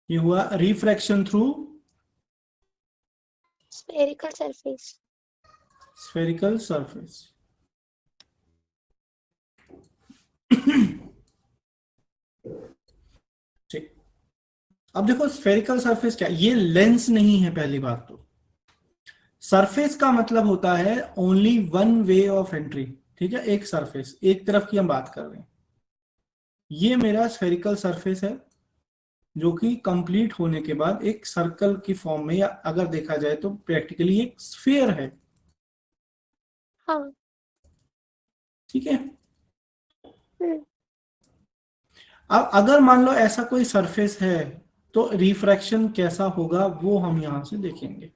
ये हुआ refraction through spherical surface. Spherical surface. ठीक, अब देखो स्फेरिकल सरफेस क्या, ये लेंस नहीं है पहली बात तो। सरफेस का मतलब होता है only one way of entry, ठीक है, एक सरफेस, एक तरफ की हम बात कर रहे हैं। ये मेरा स्फेरिकल सरफेस है जो कि कंप्लीट होने के बाद एक सर्कल की फॉर्म में, या अगर देखा जाए तो प्रैक्टिकली एक स्फीयर है। हाँ। ठीक है। हम्म, अब अगर मान लो ऐसा कोई सरफेस है तो रिफ्रैक्शन कैसा होगा वो हम यहां से देखेंगे।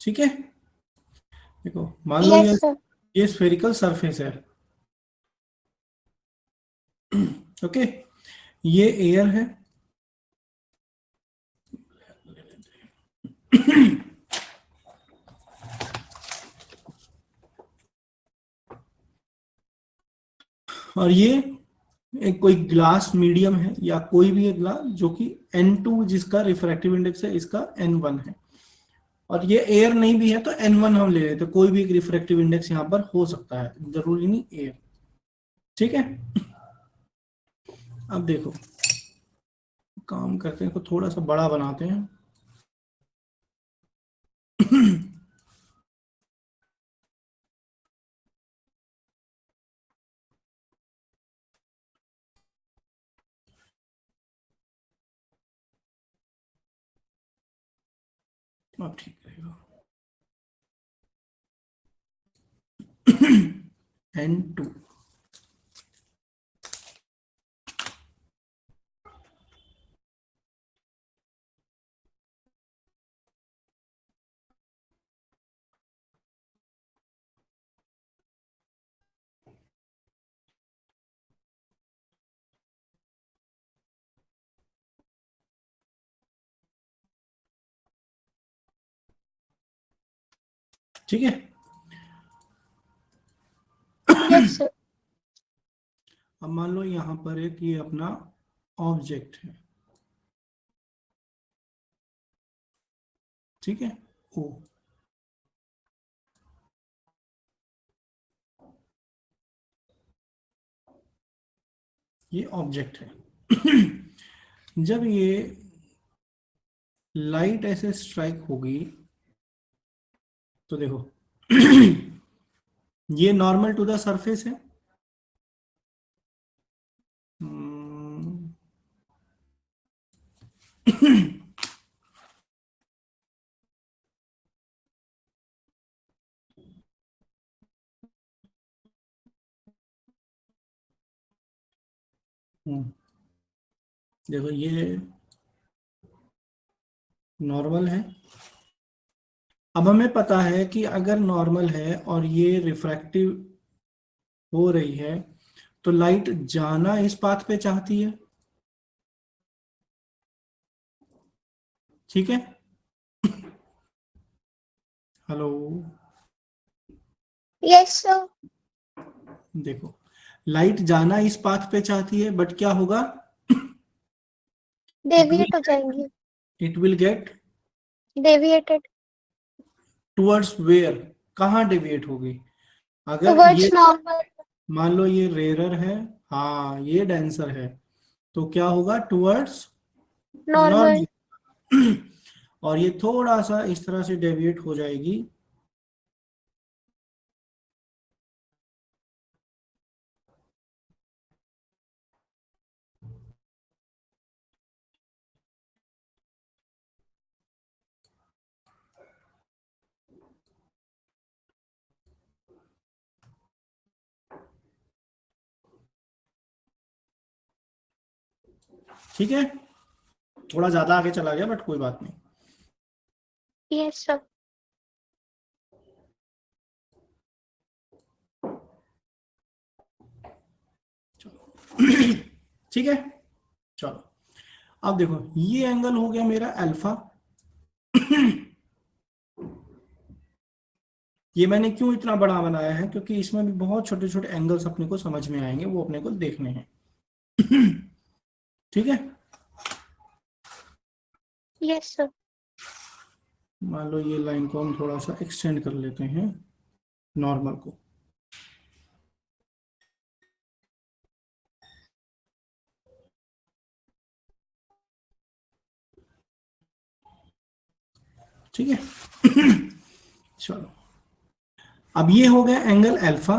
ठीक है, देखो मान लो yes sir. ये स्फेरिकल सरफेस है। ओके, ये एयर है। और ये एक कोई ग्लास मीडियम है, या कोई भी एक ग्लास जो कि N2 जिसका रिफ्रैक्टिव इंडेक्स है, इसका N1 है। और ये एयर नहीं भी है तो N1 हम ले लेते, कोई भी एक रिफ्रैक्टिव इंडेक्स यहाँ पर हो सकता है, जरूरी नहीं एयर। ठीक है, अब देखो काम करते हैं, इसको थोड़ा सा बड़ा बनाते हैं। अब ठीक रहेगा। N2, ठीक है। yes sir. अब मान लो यहाँ पर एक ये अपना ऑब्जेक्ट है, ठीक है, ओ, ये ऑब्जेक्ट है। जब ये लाइट ऐसे स्ट्राइक होगी तो देखो ये नॉर्मल टू द सरफेस है। हम्म, देखो ये नॉर्मल है। अब हमें पता है कि अगर नॉर्मल है और ये रिफ्रैक्टिव हो रही है तो लाइट जाना इस पाथ पे चाहती है। ठीक है, हेलो, yes sir. देखो लाइट जाना इस पाथ पे चाहती है, बट क्या होगा, deviate हो जाएंगी. It will get Deviated towards where, कहाँ डेविएट होगी। अगर ये towards normal. मान लो ये रेयरर है, हाँ ये डेंसर है, तो क्या होगा, टुवर्ड्स Normal. नॉर्मल। और ये थोड़ा सा इस तरह से डेविएट हो जाएगी। ठीक है, थोड़ा ज्यादा आगे चला गया बट कोई बात नहीं। yes sir. ठीक है, चलो अब देखो ये एंगल हो गया मेरा अल्फा। ये मैंने क्यों इतना बड़ा बनाया है, क्योंकि इसमें भी बहुत छोटे छोटे एंगल्स अपने को समझ में आएंगे, वो अपने को देखने हैं। ठीक है, यस सर। मान लो ये लाइन को हम थोड़ा सा एक्सटेंड कर लेते हैं, नॉर्मल को। ठीक है। चलो, अब ये हो गया एंगल अल्फा,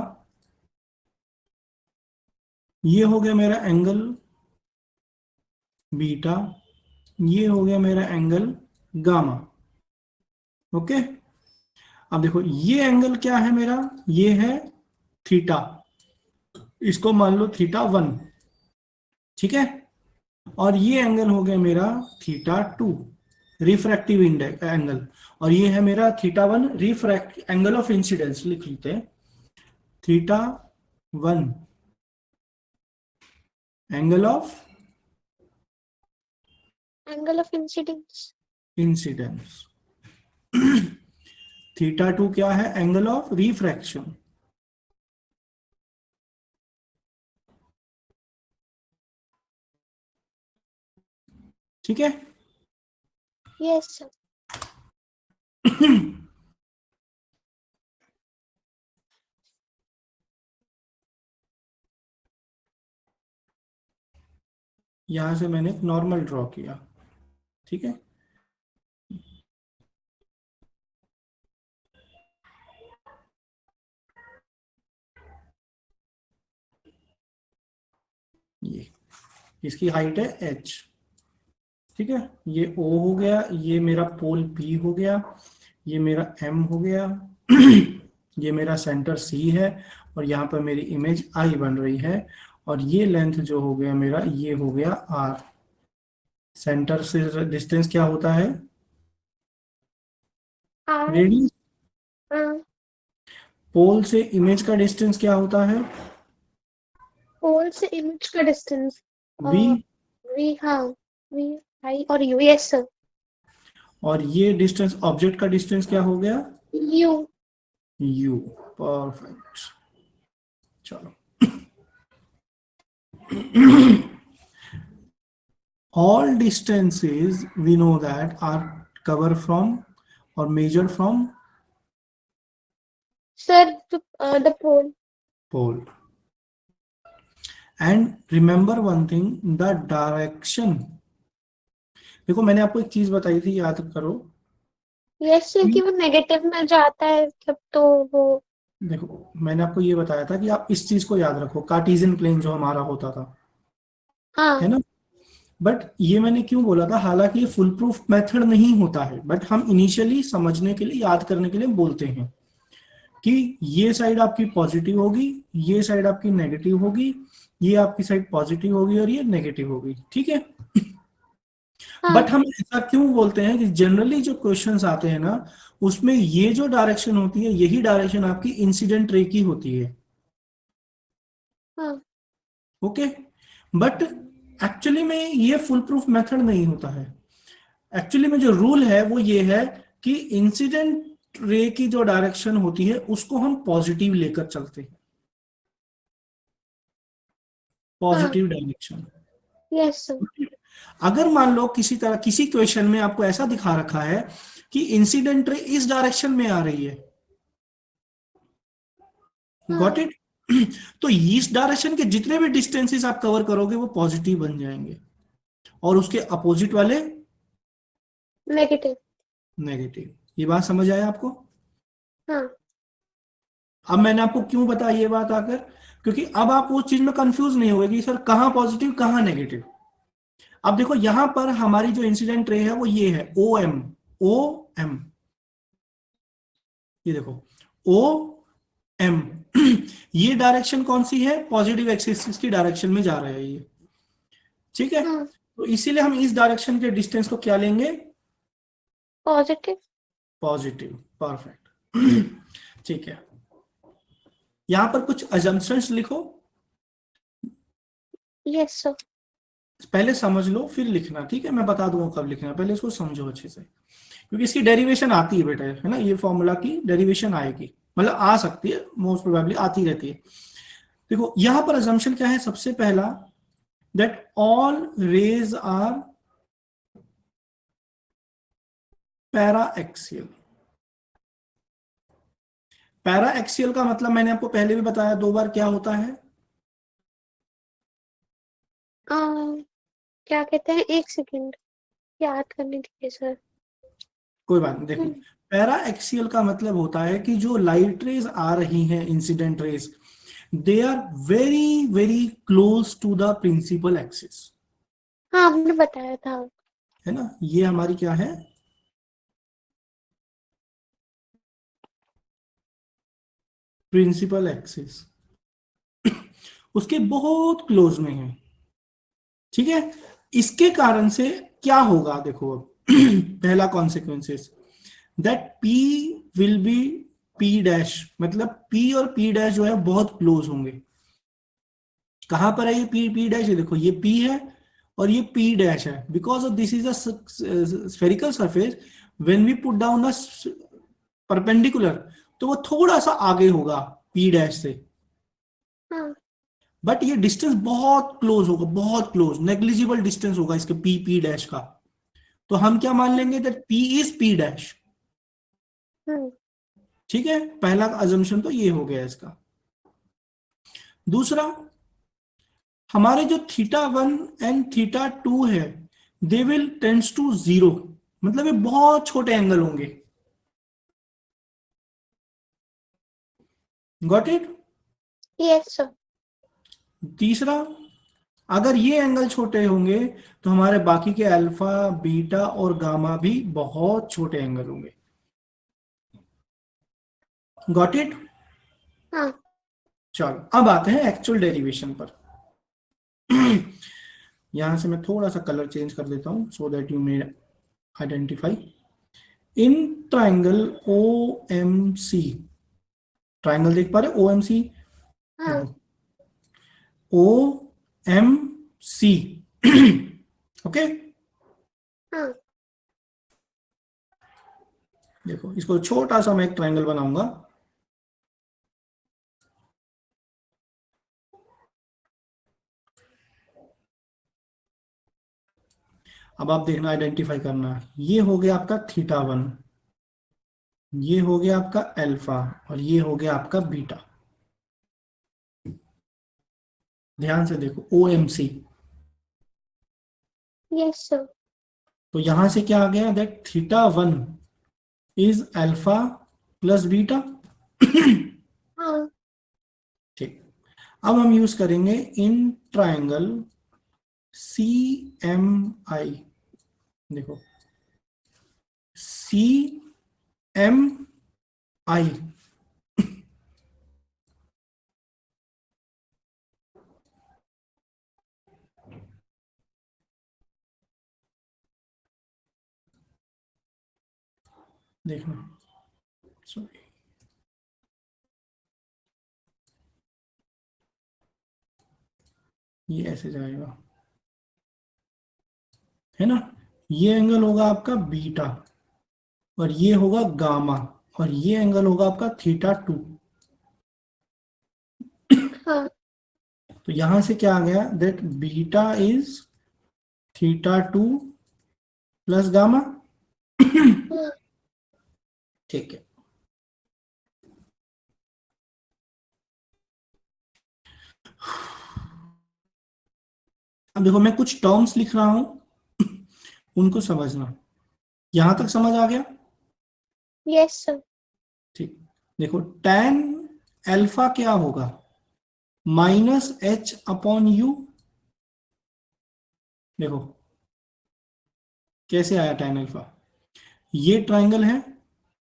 ये हो गया मेरा एंगल बीटा, ये हो गया मेरा एंगल गामा। ओके, अब देखो ये एंगल क्या है मेरा, ये है थीटा, इसको मान लो थीटा 1, ठीक है। और ये एंगल हो गया मेरा थीटा 2, रिफ्रैक्टिव इंडेक्स एंगल, और ये है मेरा theta 1 refract angle of incidence, लिख लेते हैं theta 1 angle of angle of incidence. Incidence. Theta 2 क्या है, एंगल ऑफ रिफ्रैक्शन। ठीक है। Yes sir. यहां से मैंने एक नॉर्मल ड्रॉ किया, ठीक है। ये इसकी हाइट है h, ठीक है। ये O हो गया, ये मेरा पोल P हो गया, ये मेरा M हो गया, ये मेरा सेंटर C है, और यहाँ पर मेरी इमेज I बन रही है, और ये लेंथ जो हो गया मेरा, ये हो गया R। सेंटर से डिस्टेंस क्या होता है, आर। रेडियस। पोल से इमेज का डिस्टेंस क्या होता है, पोल से इमेज का डिस्टेंस V। वी, हाँ, वी आई और यू। Yes sir. और ये डिस्टेंस ऑब्जेक्ट का डिस्टेंस क्या हो गया, यू। U। परफेक्ट। चलो, all distances we know that are covered from or measured from सर the pole. pole. And remember one thing, the direction। देखो मैंने आपको एक चीज बताई थी, याद करो। यस सर, कि वो नेगेटिव में जाता है जब, तो वो। देखो मैंने आपको ये बताया था कि आप इस चीज को याद रखो, कार्टेशियन प्लेन जो हमारा होता था, हाँ है ना। बट ये मैंने क्यों बोला था, हालांकि ये फुल प्रूफ मेथड नहीं होता है, बट हम इनिशियली समझने के लिए, याद करने के लिए बोलते हैं कि ये साइड आपकी पॉजिटिव होगी, ये साइड आपकी नेगेटिव होगी, ये आपकी साइड पॉजिटिव होगी और ये नेगेटिव होगी, ठीक है। हाँ बट हम ऐसा क्यों बोलते हैं कि जनरली जो क्वेश्चंस आते हैं ना, उसमें ये जो डायरेक्शन होती है, यही डायरेक्शन आपकी इंसिडेंट रे की होती है। हाँ ओके, बट एक्चुअली में ये फुल प्रूफ मेथड नहीं होता है। एक्चुअली में जो रूल है वो ये है कि इंसिडेंट रे की जो डायरेक्शन होती है उसको हम पॉजिटिव लेकर चलते हैं, हाँ। Positive direction. Yes sir. अगर मान लो किसी तरह किसी क्वेश्चन में आपको ऐसा दिखा रखा है कि इंसिडेंट रे इस डायरेक्शन में आ रही है, गॉट हाँ इट। तो इस डायरेक्शन के जितने भी डिस्टेंसेस आप कवर करोगे वो पॉजिटिव बन जाएंगे, और उसके अपोजिट वाले नेगेटिव। नेगेटिव। ये बात समझ आया आपको। हाँ अब मैंने आपको क्यों बताया ये बात आकर, क्योंकि अब आप उस चीज में कंफ्यूज नहीं होगे कि सर कहां पॉजिटिव कहां नेगेटिव। अब देखो यहां पर हमारी जो इंसिडेंट रे है वो ये है OM, OM, ये देखो OM। ये डायरेक्शन कौन सी है, पॉजिटिव एक्सिस की डायरेक्शन में जा रहा है ये, ठीक है। हाँ। तो इसीलिए हम इस डायरेक्शन के डिस्टेंस को क्या लेंगे, पॉजिटिव। पॉजिटिव। परफेक्ट। ठीक है, यहां पर कुछ अजम्पशंस लिखो, यस सर। पहले समझ लो फिर लिखना, ठीक है। मैं बता दूंगा कब लिखना है, पहले इसको समझो अच्छे से, क्योंकि इसकी डेरिवेशन आती है बेटा, है ना, ये फॉर्मूला की डेरिवेशन आएगी। मतलब आ सकती है, मोस्ट प्रोबेबली आती रहती है। देखो यहां पर अजम्पशन क्या है, सबसे पहला that all rays are paraxial. Paraxial का मतलब मैंने आपको पहले भी बताया 2 बार, क्या होता है? आ, क्या कहते हैं, एक सेकेंड याद करने दीजिए सर। कोई बात नहीं, देखो पैरा एक्सियल का मतलब होता है कि जो लाइट रेज आ रही हैं, incident rays, they are very very close to the principal axis, हाँ आपने बताया था। है ना। ये हमारी क्या है, प्रिंसिपल एक्सिस, उसके बहुत क्लोज में है। ठीक है, इसके कारण से क्या होगा, देखो अब पहला consequences that P will be P dash, मतलब पी और पी डैश जो है बहुत क्लोज होंगे। कहां पर है ये पी पी डैश, ये देखो ये पी है और ये पी डैश है, because of this is a spherical surface, when we put down the perpendicular, तो वो थोड़ा सा आगे होगा पी डैश से, हाँ बट ये डिस्टेंस बहुत क्लोज होगा, बहुत क्लोज, नेग्लिजिबल डिस्टेंस होगा इसके पी पी डैश का। तो हम क्या मान लेंगे, that P is P dash. Hmm ठीक है, पहला अजम्पशन तो ये हो गया इसका। दूसरा, हमारे जो थीटा 1 एंड थीटा 2 है, दे विल टेंड्स टू 0, मतलब ये बहुत छोटे एंगल होंगे। Got it. Yes sir. तीसरा, अगर ये एंगल छोटे होंगे तो हमारे बाकी के अल्फा बीटा और गामा भी बहुत छोटे एंगल होंगे। Got it. हाँ चलो अब आते हैं एक्चुअल डेरिवेशन पर। यहां से मैं थोड़ा सा कलर चेंज कर देता हूं so that you may identify. In triangle O M C, triangle देख पा रहे ओ एम सी, हाँ देखो ओ एम सी, ओके। हाँ देखो इसको छोटा सा मैं एक ट्राइंगल बनाऊंगा, अब आप देखना, आइडेंटिफाई करना। ये हो गया आपका थीटा 1, ये हो गया आपका अल्फा, और ये हो गया आपका बीटा। ध्यान से देखो O M C. Yes sir. तो यहां से क्या आ गया, that theta 1 is alpha plus beta. हाँ ठीक, अब हम यूज करेंगे इन ट्राइंगल सी एम आई। देखो सी एम आई, देखना, सॉरी, ये ऐसे जाएगा, है ना। ये एंगल होगा आपका बीटा, और ये होगा गामा, और ये एंगल होगा आपका थीटा 2। हाँ तो यहां से क्या आ गया, that beta is theta 2 plus gamma. हाँ ठीक है, अब देखो मैं कुछ टर्म्स लिख रहा हूं, उनको समझना। यहां तक समझ आ गया? Yes sir. ठीक, देखो tan अल्फा क्या होगा, -h/u। देखो कैसे आया tan अल्फा, ये ट्राइंगल है,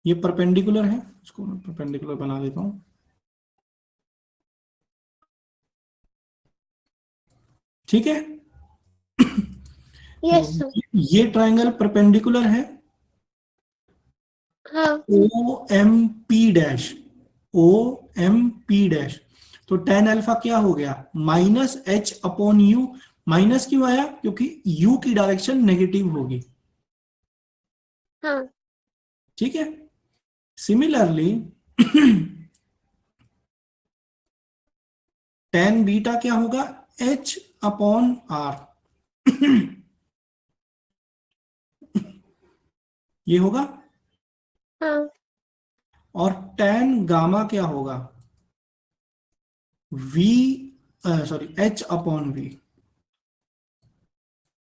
ये परपेंडिकुलर है, इसको मैं परपेंडिकुलर बना देता हूं। ठीक है, यस सर। देखो ये ट्राइंगल परपेंडिकुलर है हाँ O M P dash, O M P dash. तो tan अल्फा क्या हो गया, -h/u। माइनस क्यों आया, क्योंकि u की डायरेक्शन नेगेटिव होगी। हाँ ठीक है, सिमिलरली tan बीटा क्या होगा, h अपॉन r। ये होगा। हाँ, और tan गामा क्या होगा, v, sorry h upon v।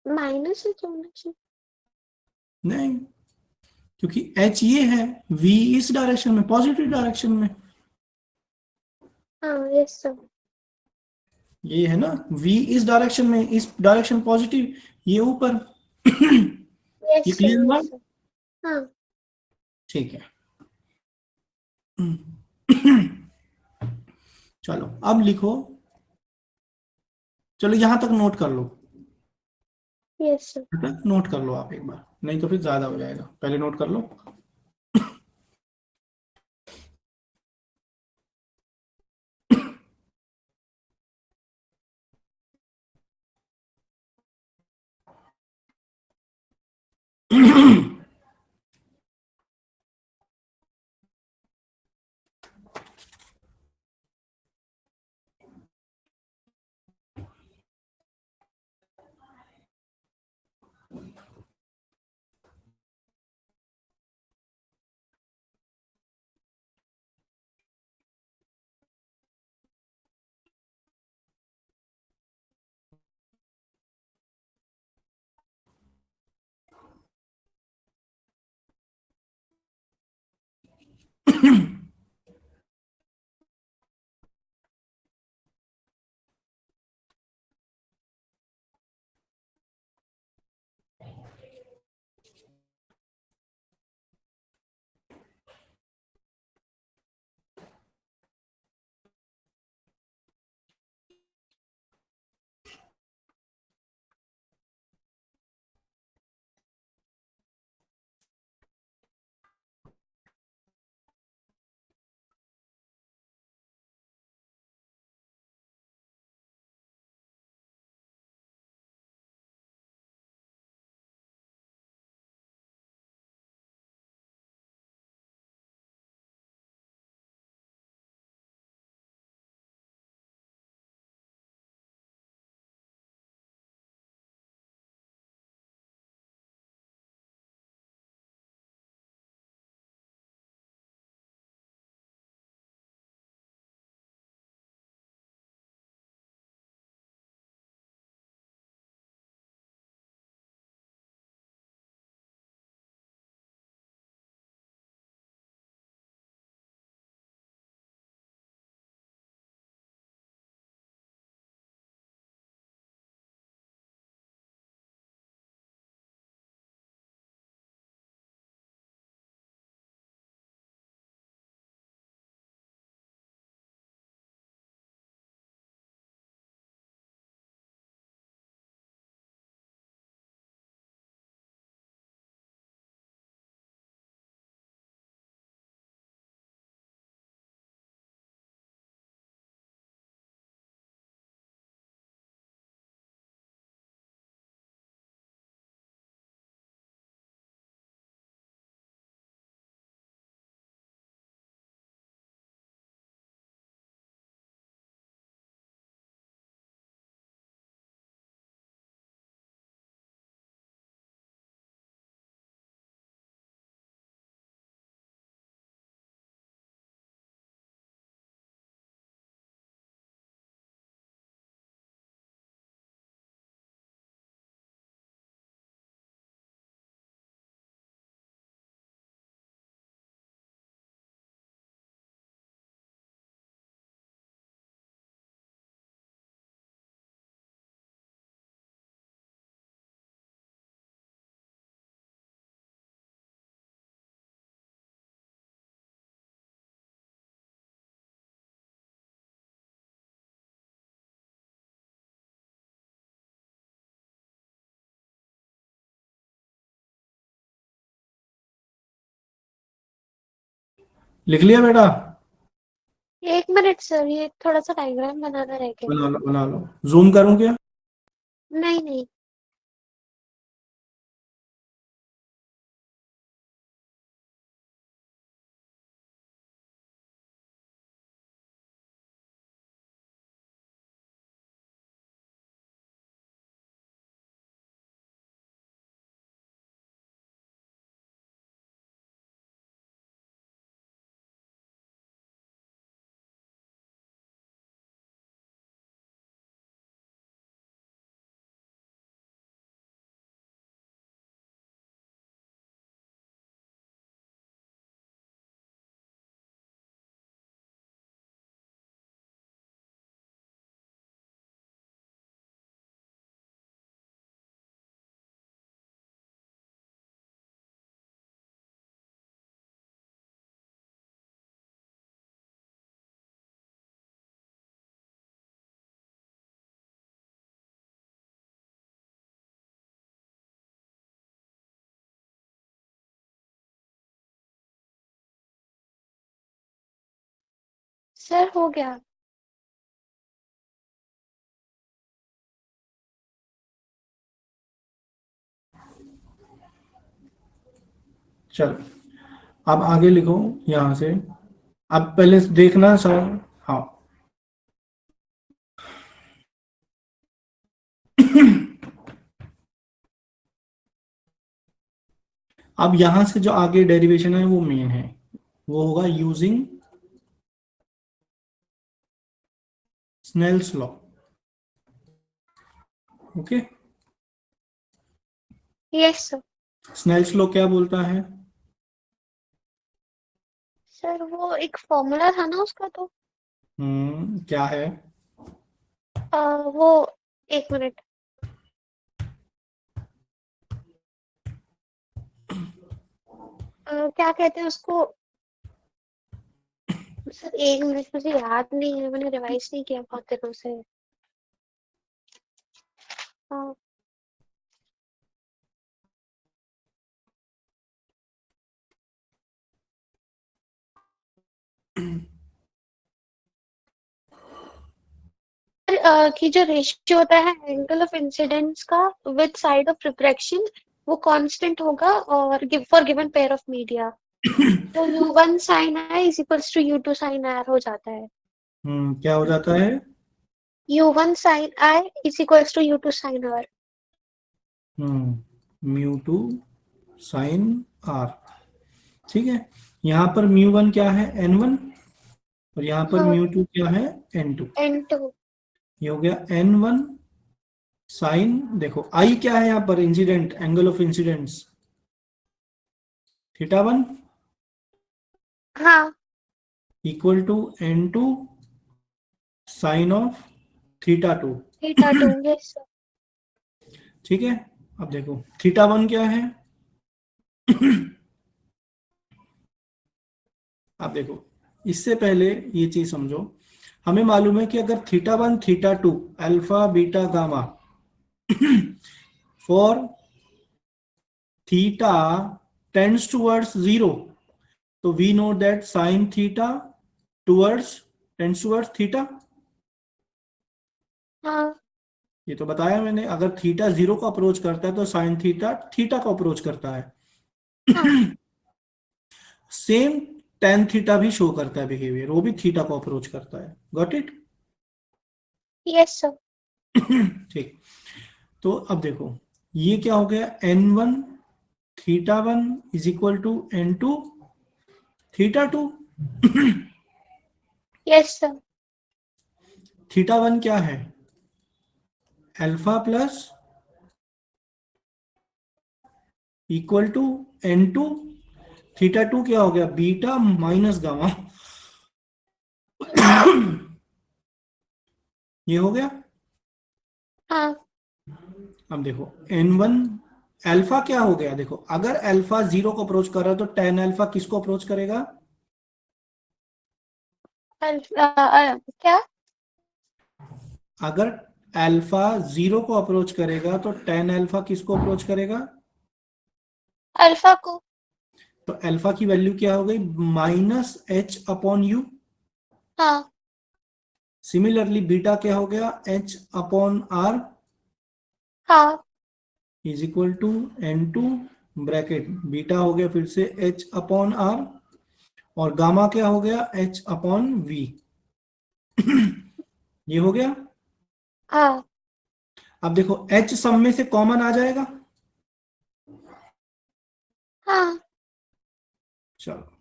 Minus ही होना चाहिए। नहीं, क्योंकि h ये है, v इस डायरेक्शन में, पॉजिटिव डायरेक्शन में, हाँ, यस सर। ये है ना, v इस डायरेक्शन में, इस डायरेक्शन पॉजिटिव, ये ऊपर। ये यस सर, क्लियर हुआ। Yes sir. हाँ। ठीक है। चलो अब लिखो, चलो यहां तक नोट कर लो, यस सर। नोट कर लो आप एक बार, नहीं तो फिर ज्यादा हो जाएगा, पहले नोट कर लो। लिख लिया बेटा। एक मिनट सर, ये थोड़ा सा डायग्राम बनाना रह गया। बना लो बना लो, जूम करूं क्या। नहीं नहीं। सर हो गया। चलो अब आगे लिखो यहां से। अब पहले देखना सर। हाँ अब यहां से जो आगे डेरिवेशन है वो मेन है, वो होगा using Snell's law. Okay, yes sir. Snell's law क्या बोलता है? सर वो एक फॉर्मूला था ना उसका तो। क्या है? वो एक मिनट। क्या कहते हैं उसको? सर एक मिनट, मुझे याद नहीं है, मैंने रिवाइज नहीं किया बहुत दिनों से। अ, कि जो रेशियो होता है एंगल ऑफ इंसिडेंस का विद साइड ऑफ रिफ्रैक्शन, वो कांस्टेंट होगा और for given pair of media, तो u1 sin i is equals to u2 sin r हो जाता है। क्या हो जाता है? u1 sin i is equals to u2 sin r। Mu two sine R. ठीक है, यहाँ पर म्यू वन क्या है? N one. और यहाँ पर हाँ, म्यू टू क्या है? N two. n2। ये हो गया एन वन साइन, देखो आई क्या है यहाँ पर? Incident, angle of incidence theta one हाँ, equal to N two sine of theta two. θ2। Yes sir. ठीक है, अब देखो थीटा वन क्या है? अब देखो, इससे पहले ये चीज समझो, हमें मालूम है कि अगर theta one theta two alpha beta gamma for theta tends towards zero, तो we know that sine theta towards tends towards theta. हाँ, ये तो बताया मैंने, अगर थीटा जीरो को अप्रोच करता है तो साइन थीटा थीटा को अप्रोच करता है। हाँ। सेम टेन थीटा भी शो करता है बिहेवियर, वो भी थीटा को अप्रोच करता है। Got it? Yes sir. ठीक, तो अब देखो ये क्या हो गया? N one theta one is equal to N two theta two. Yes sir. Theta one क्या है? Alpha plus equal to N two. Theta two क्या हो गया? Beta minus gamma. ये हो गया। हाँ, अब देखो एन वन अल्फा क्या हो गया? देखो अगर अल्फा जीरो को अप्रोच कर रहा है तो टेन अल्फा किसको अप्रोच करेगा? क्या? अगर अल्फा जीरो को अप्रोच करेगा तो टेन अल्फा किसको अप्रोच करेगा? अल्फा को। तो अल्फा की वैल्यू क्या हो गई? Minus H upon U. हाँ, सिमिलरली बीटा क्या हो गया? एच अपॉन आर हाँ, is equal to N two bracket beta हो गया फिर से एच अपॉन आर, और गामा क्या हो गया? H upon V. ये हो गया। हाँ, अब देखो एच सब में से कॉमन आ जाएगा। हाँ। चलो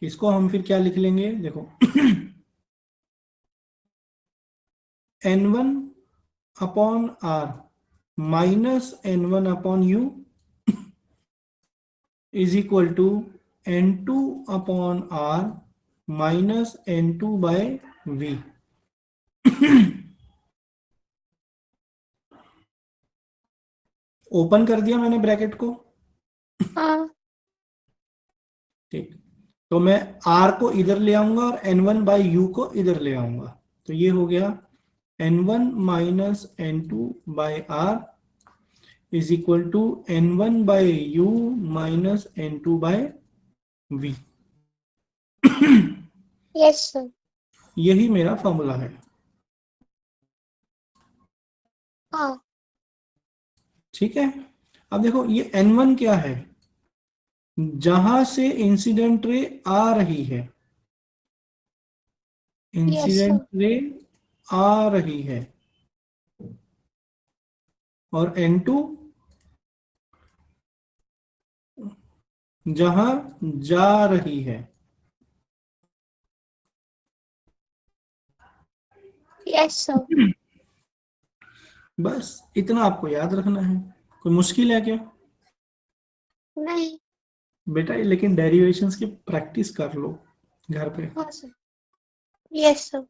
इसको हम फिर क्या लिख लेंगे? देखो N one upon R minus N one upon U is equal to N two upon R minus N two by V. Open कर दिया मैंने ब्रैकेट को। हाँ, ठीक, तो मैं आर को इधर ले आऊंगा और एन वन बाई यू को इधर ले आऊंगा, तो ये हो गया N one minus N two by R is equal to N1/U minus N2/V। Yes sir. यही मेरा फॉर्मूला है। हाँ। ठीक है, अब देखो ये N1 क्या है, जहां से इंसिडेंट रे आ रही है, यस इंसिडेंट सर। रे आ रही है, और N2 जहां जा रही है। Yes sir. बस इतना आपको याद रखना है, कोई मुश्किल है क्या नहीं। बेटा? लेकिन डेरिवेशंस की प्रैक्टिस कर लो घर पे। हाँ सर। Yes sir.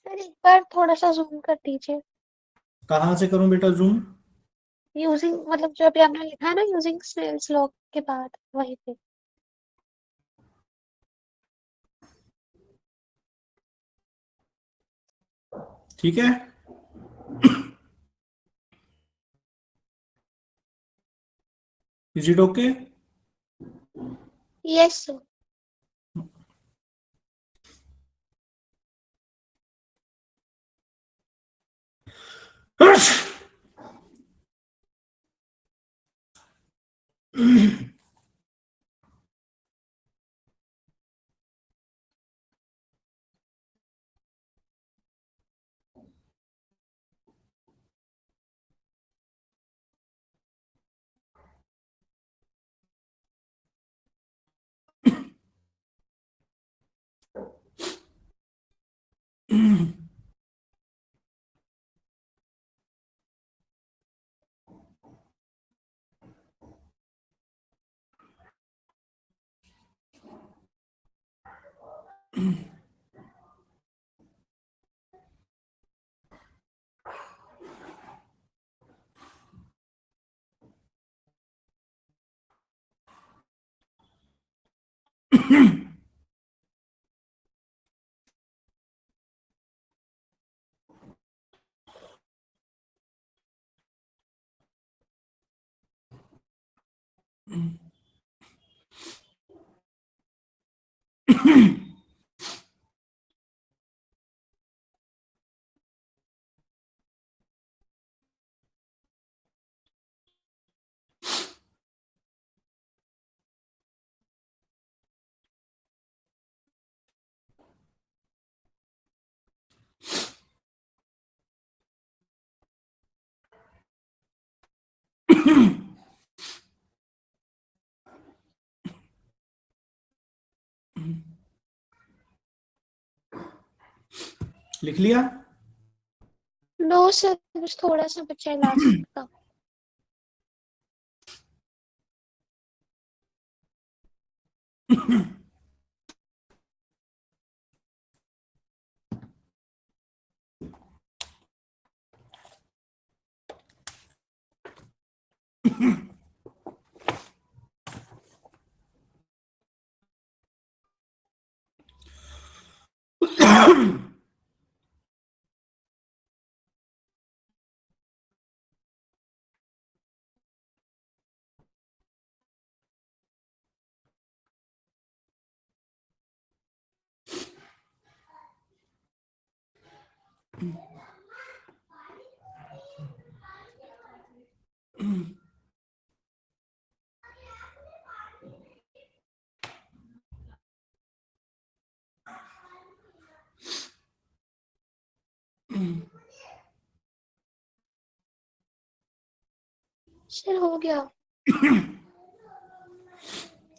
सर एक बार थोड़ा सा जूम कर दीजिए। कहाँ से करूं बेटा जूम? यूजिंग मतलब जो अभी आपने लिखा है ना, यूजिंग स्नेल्स लॉ के बाद वहीं पे। ठीक है, is it okay? Yes sir. लिख लिया? नो सर, कुछ थोड़ा सा बचा है लास्ट का। सर हो गया।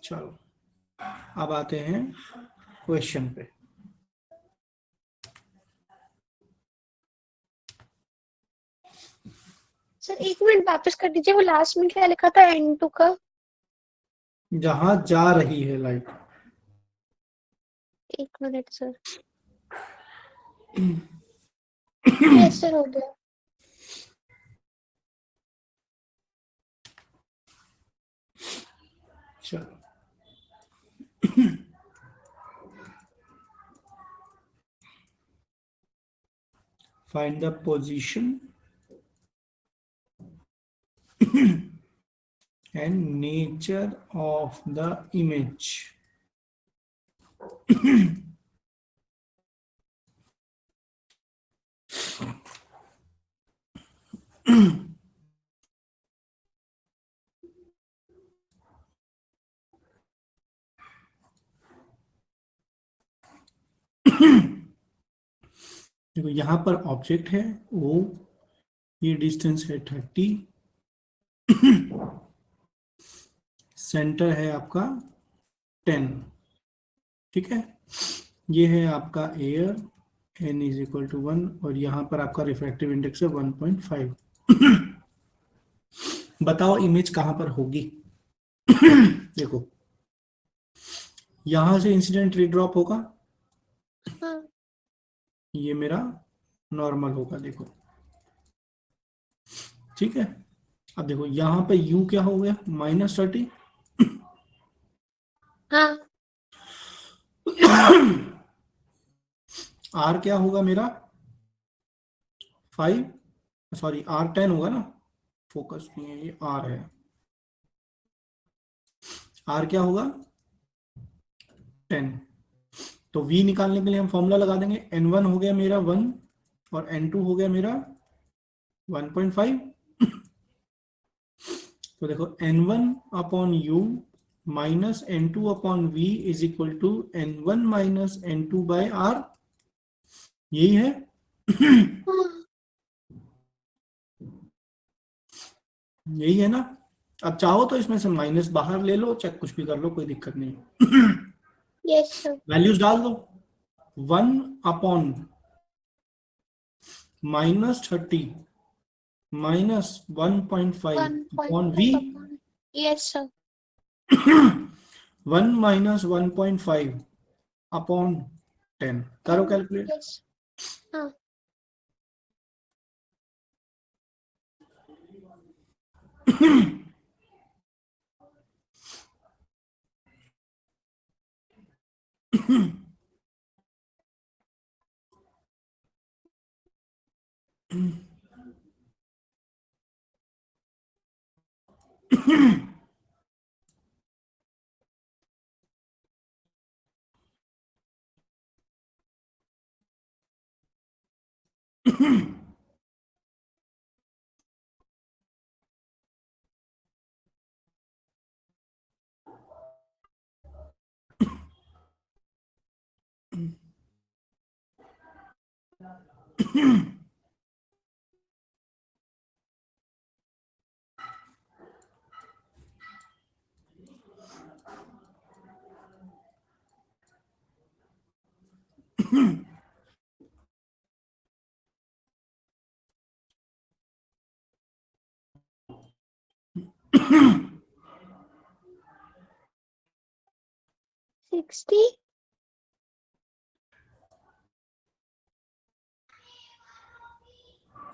चलो अब आते हैं क्वेश्चन पे। सर एक मिनट वापस कर दीजिए, वो लास्ट में क्या लिखा था N2 का? जहां जा रही है लाइट। एक मिनट सर। यस सर, हो गया। चलो find the position and nature of the image. देखो यहां पर ऑब्जेक्ट है वो, ये डिस्टेंस है 30, सेंटर है आपका 10, ठीक है। ये है आपका air, n is equal to 1, और यहां पर आपका रिफ्रैक्टिव इंडेक्स है 1.5। बताओ इमेज कहां पर होगी। देखो यहां से इंसिडेंट रे ड्रॉप होगा, हाँ ये मेरा नॉर्मल होगा, देखो ठीक है। अब देखो यहां पे u क्या हो गया, -30। हाँ r क्या होगा मेरा 5, सॉरी r10 होगा ना, फोकस नहीं है, ये r है। r क्या होगा 10। तो v निकालने के लिए हम फॉर्मूला लगा देंगे, n1 हो गया मेरा 1 और n2 हो गया मेरा 1.5। तो देखो n1 upon u minus n2 upon v is equal to n1 minus n2 by r, यही है। हाँ। यही है ना। अब चाहो तो इसमें से माइनस बाहर ले लो, चाहे कुछ भी कर लो, कोई दिक्कत नहीं। Yes sir. वैल्यूज डाल दो, 1 upon -30 minus 1.5 upon v, 1.5 upon. Yes sir. 1 minus 1.5 upon 10, करो कैलकुलेट। यस। हाँ। सिक्सटी।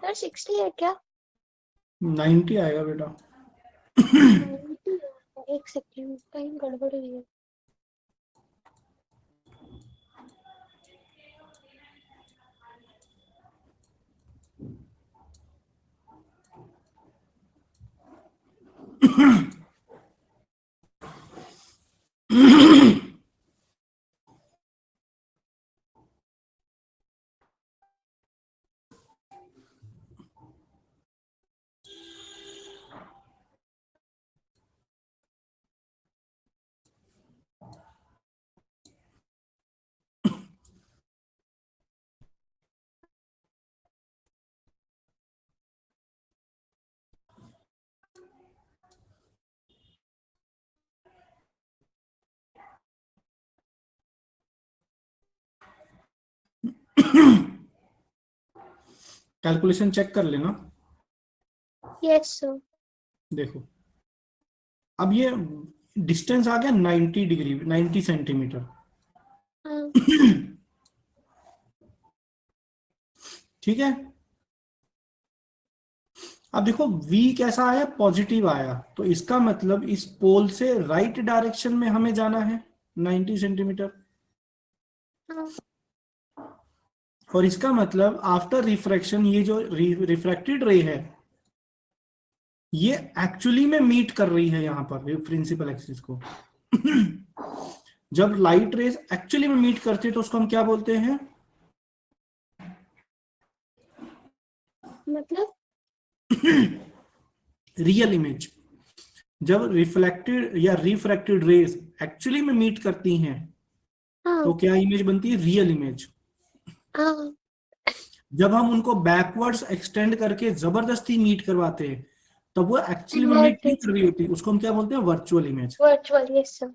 सर 60 है क्या? 90 आएगा बेटा। 90 है। एक सेकेंड, कहीं गड़बड़ हुई है। कैलकुलेशन चेक कर लेना। Yes sir. देखो अब ये डिस्टेंस आ गया 90 डिग्री, 90 सेंटीमीटर। हाँ ठीक है, अब देखो v कैसा आया, पॉजिटिव आया, तो इसका मतलब इस पोल से राइट डायरेक्शन में हमें जाना है 90 सेंटीमीटर। हाँ और इसका मतलब आफ्टर रिफ्रैक्शन ये जो रिफ्रैक्टेड रे है ये एक्चुअली में मीट कर रही है यहाँ पर प्रिंसिपल एक्सिस को। जब लाइट रेज एक्चुअली में मीट करते हैं तो उसको हम क्या बोलते हैं? मतलब। Real image. जब रिफ्लेक्टेड या रिफ्रैक्टेड रेज एक्चुअली में मीट करती हैं तो हाँ क्या इमेज बनती है? Real image. हाँ जब हम उनको बैकवर्ड्स एक्सटेंड करके जबरदस्ती मीट करवाते हैं तब वो एक्चुअली में मीट नहीं कर रही होती, उसको हम क्या बोलते हैं? Virtual image. Virtual. Yes sir.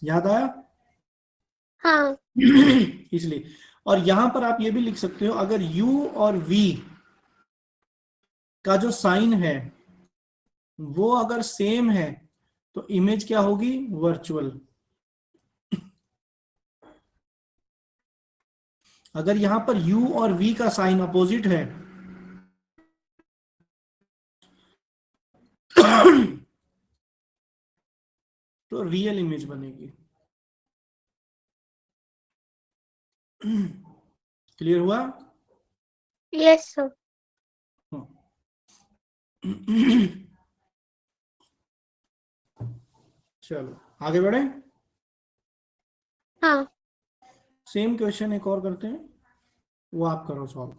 याद आया? हाँ इसलिए, और यहां पर आप ये भी लिख सकते हो, अगर u और v का जो साइन है वो अगर सेम है तो इमेज क्या होगी? वर्चुअल। अगर यहां पर u और v का साइन अपोजिट है तो रियल इमेज बनेगी। क्लियर हुआ? Yes sir. चलो आगे बढ़े। हाँ सेम क्वेश्चन एक और करते हैं, वो आप करो सॉल्व।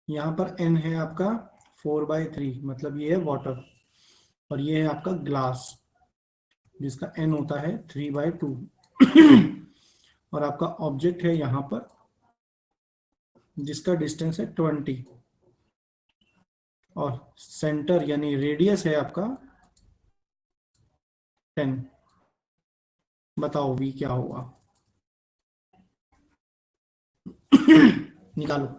यहाँ पर n है आपका 4/3, मतलब ये है वाटर, और ये है आपका ग्लास जिसका n होता है 3/2। और आपका ऑब्जेक्ट है यहाँ पर जिसका डिस्टेंस है 20, और सेंटर यानी रेडियस है आपका 10। बताओ v क्या होगा? निकालो।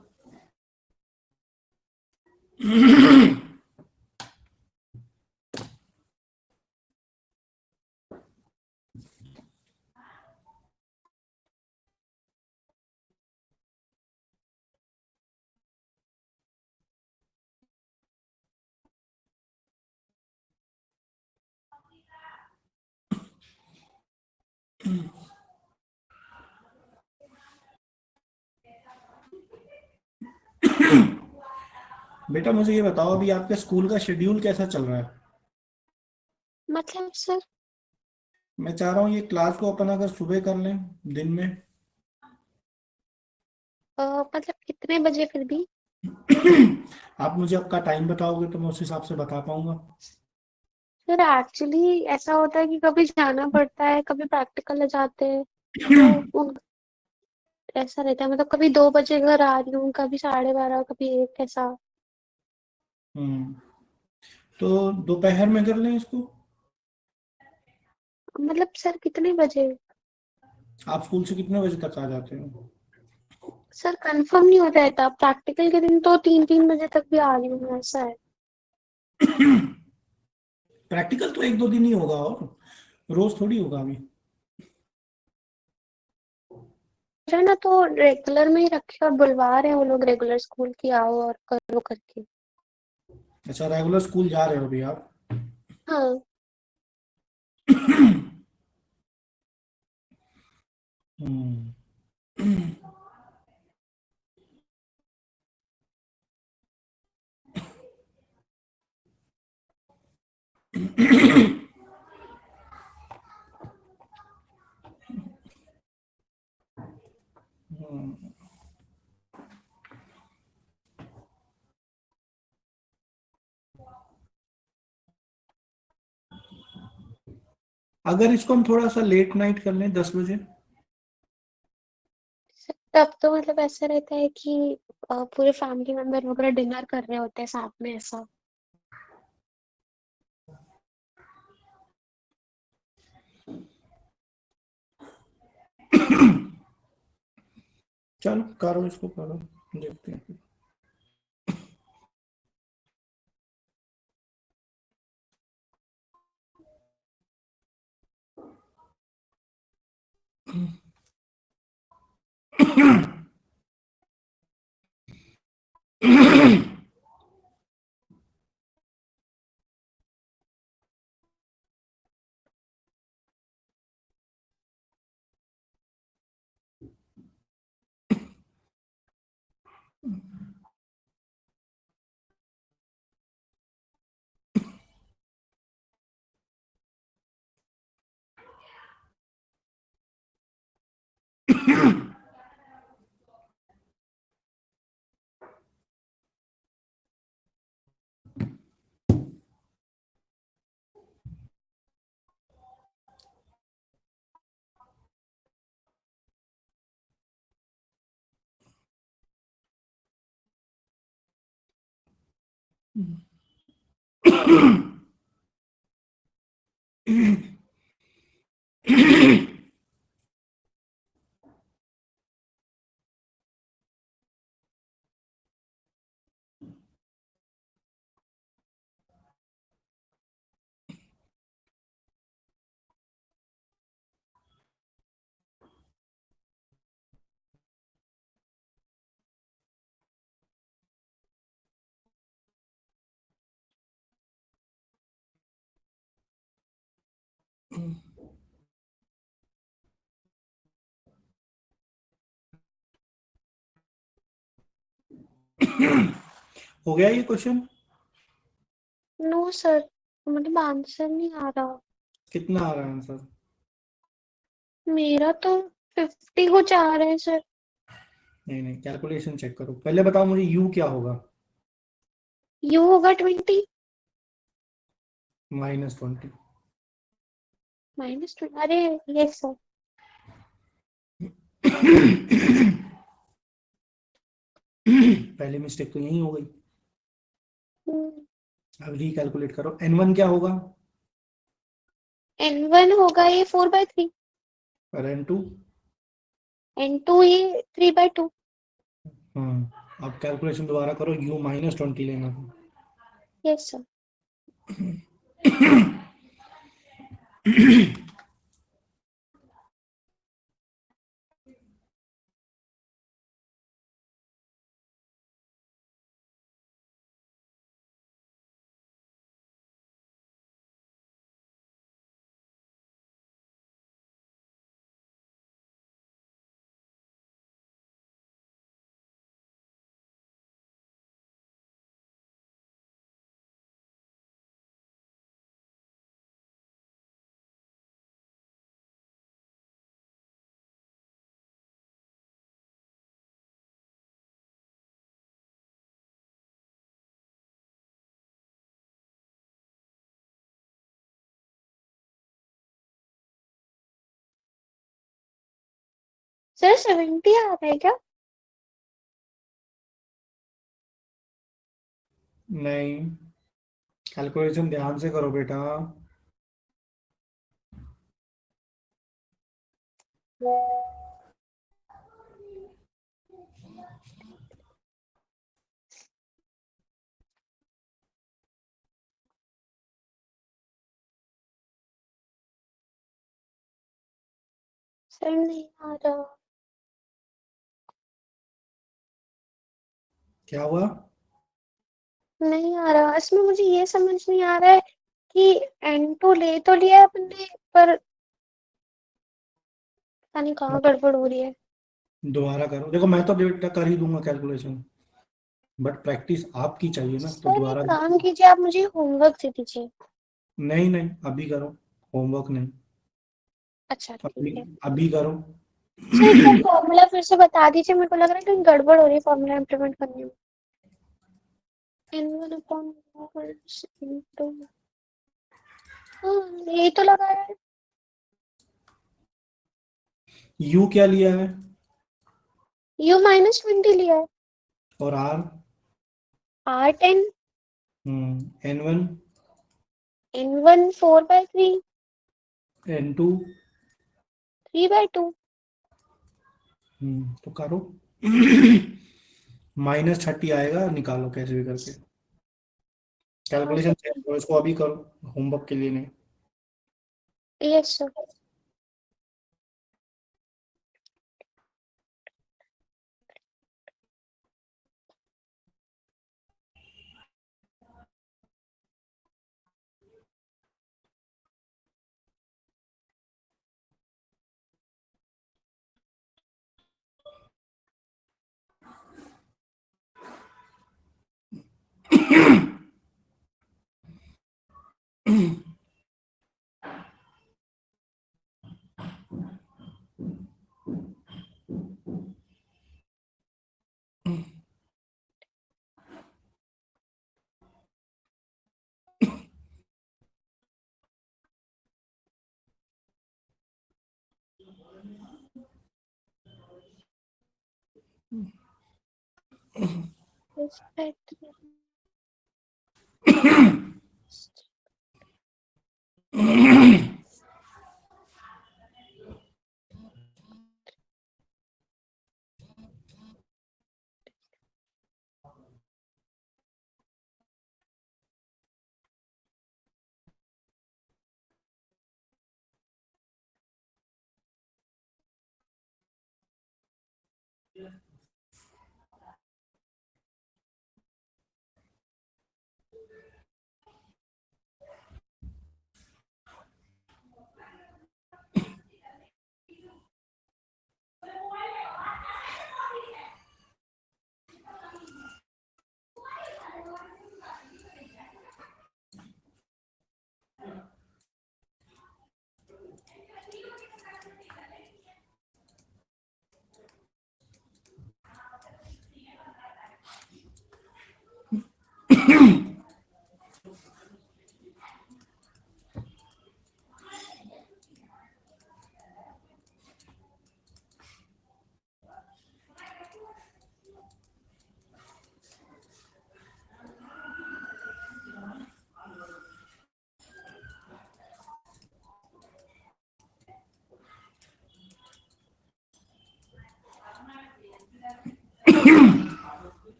बेटा मुझे ये बताओ, अभी आपके स्कूल का शेड्यूल कैसा चल रहा है? मतलब सर। मैं चाह रहा हूँ ये क्लास को अपन अगर सुबह कर लें दिन में। मतलब कितने बजे फिर भी? आप मुझे आपका टाइम बताओगे तो मैं उस हिसाब से बता पाऊंगा। सर एक्चुअली ऐसा होता है कि कभी जाना पड़ता है, कभी प्रैक्टिकल आ जाते हैं, तो उन ऐसा रहता है। मतलब कभी 2 बजे घर आ रही हूँ, कभी 12:30, कभी 1 ऐसा। हम्म, तो दोपहर में कर लें इसको। मतलब सर कितने बजे? आप स्कूल से कितने बजे तक आ जाते हो? सर कंफर्म नहीं होता रहता, प्रैक्टिकल के दिन तो 3-3 बजे तक भी आ रही हूँ मैं, ऐसा है। प्रैक्टिकल तो 1-2 दिन ही होगा, और रोज थोड़ी होगा अभी। है ना, तो रेगुलर में ही रखे और बुलवा रहे हैं वो लोग रेगुलर स्कूल की, आओ और करो करके। अच्छा, रेगुलर स्कूल जा रहे हो अभी आप? हाँ हम्म। अगर इसको हम थोड़ा सा लेट नाइट कर लें 10 बजे। सर, तब तो मतलब ऐसा रहता है कि पूरे फैमिली मेंबर वगैरह डिनर कर रहे होते हैं साथ में, ऐसा। चलो करो, इसको करो, देखते हैं। हो गया ये क्वेश्चन? नो सर, मतलब आंसर नहीं आ रहा। कितना आ रहा है आंसर? मेरा तो 50 को जा रहा है सर। नहीं नहीं, कैलकुलेशन चेक करो पहले, बताओ मुझे यू क्या होगा? यू होगा 20 -20। -20। अरे यस सर। पहली मिस्टेक तो यही हो गई। हम्म, अब रिकैलकुलेट करो, n1 क्या होगा? N1 होगा ये 4/3। और n2? N2 ये 3/2। अब कैलकुलेशन दोबारा करो, u -20 लेना था। Yes sir. सर 70 आ रहा है क्या? नहीं, कैलकुलेशन ध्यान से करो बेटा। सर नहीं आ रहा। क्या हुआ? नहीं आ रहा, इसमें मुझे ये समझ नहीं आ रहा है कि N2 ले तो लिया अपने, पर पता नहीं कहाँ गड़बड़ हो रही है। दोबारा करो, देखो मैं तो बेटा कर ही दूंगा कैलकुलेशन, बट प्रैक्टिस आपकी चाहिए ना, तो सर एक दोबारा। काम कीजिए, आप मुझे होमवर्क दे दीजिए। नहीं नहीं, अभी करो, होमवर्क नहीं, अच्छा ठीक अभी है। अभी करो। सर एक बार फॉर्मूला फिर से बता दीजिए, मेरे को लग रहा है कहीं गड़बड़ हो रही है फॉर्मूला इम्प्लीमेंट करने में। N1 अपॉन इंटू, हाँ यही तो लगा है। यू क्या लिया है? U -20 लिया है। और are? R10। n1? N1 4/3। n2? 3/2। तो करो। -30 आएगा, निकालो कैसे भी करके, कैलकुलेशन चेक करो, इसको अभी करो, होमवर्क के लिए नहीं। Yes sir.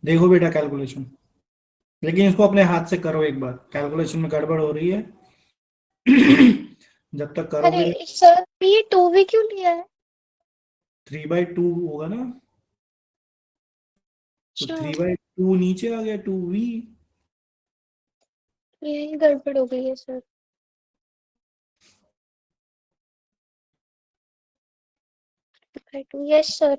देखो बेटा कैलकुलेशन, लेकिन इसको अपने हाथ से करो एक बार, कैलकुलेशन में गड़बड़ हो रही है। जब तक अरे करोगे। सर, ये 2v क्यों लिया है? 3/2 होगा ना, तो अच्छा, 3/2 नीचे आ गया 2v। यही गड़बड़ हो गई है सर। Yes sir.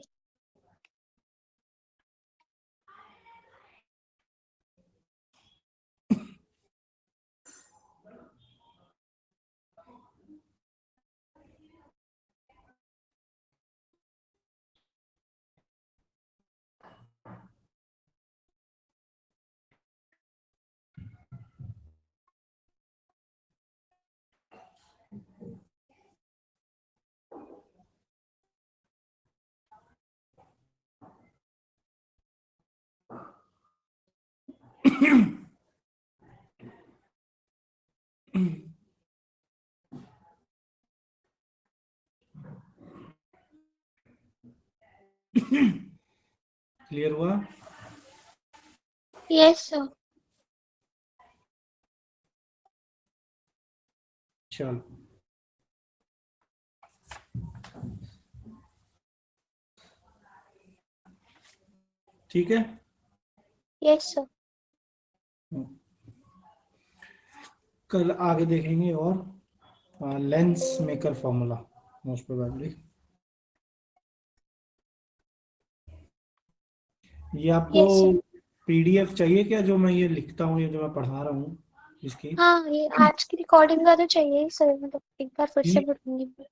क्लियर हुआ? Yes sir. चलो ठीक है। Yes sir. कल आगे देखेंगे और lens maker formula most probably. ये आपको यस सर। पीडीएफ चाहिए क्या, जो मैं ये लिखता हूँ, ये जो मैं पढ़ा रहा हूँ इसकी? हाँ, ये आज की रिकॉर्डिंग का तो चाहिए ही सर, मतलब एक बार फिर से ये पढ़ूंगी मैं।